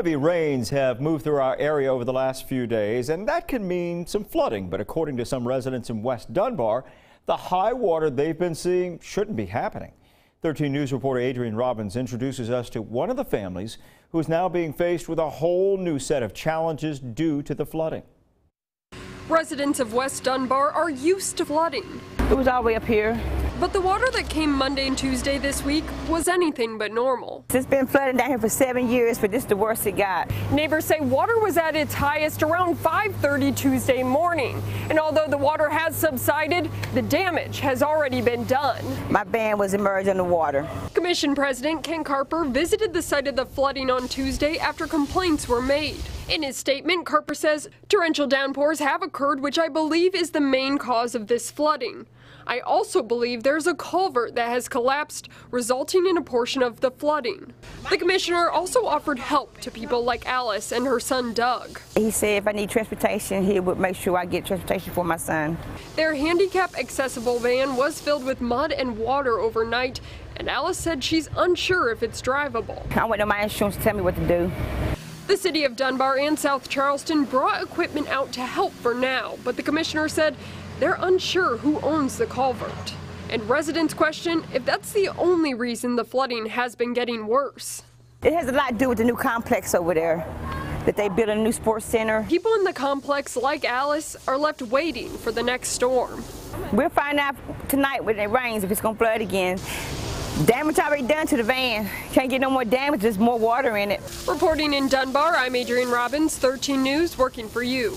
Heavy rains have moved through our area over the last few days, and that can mean some flooding. But according to some residents in West Dunbar, the high water they've been seeing shouldn't be happening. 13 News reporter Adrian Robbins introduces us to one of the families who is now being faced with a whole new set of challenges due to the flooding. Residents of West Dunbar are used to flooding. It was all the way up here. But the water that came Monday and Tuesday this week was anything but normal. It's been flooding down here for 7 years, but this is the worst it got. Neighbors say water was at its highest around 5:30 Tuesday morning. And although the water has subsided, the damage has already been done. My van was immersed in the water. Commission President Ken Carper visited the site of the flooding on Tuesday after complaints were made. In his statement, Carper says torrential downpours have occurred, which I believe is the main cause of this flooding. I also believe there's a culvert that has collapsed, resulting in a portion of the flooding. The commissioner also offered help to people like Alice and her son Doug. He said if I need transportation, he would make sure I get transportation for my son. Their handicap accessible van was filled with mud and water overnight, and Alice said she's unsure if it's drivable. I went to my insurance to tell me what to do. The city of Dunbar and South Charleston brought equipment out to help for now, but the commissioner said they're unsure who owns the culvert. And residents question if that's the only reason the flooding has been getting worse. It has a lot to do with the new complex over there, that they built a new sports center. People in the complex, like Alice, are left waiting for the next storm. We'll find out tonight when it rains if it's going to flood again. Damage already done to the van. Can't get no more damage, there's more water in it. Reporting in Dunbar, I'm Adrian Robbins, 13 News, working for you.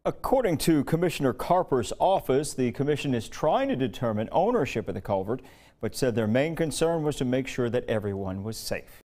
According to Commissioner Carper's office, the commission is trying to determine ownership of the culvert, but said their main concern was to make sure that everyone was safe.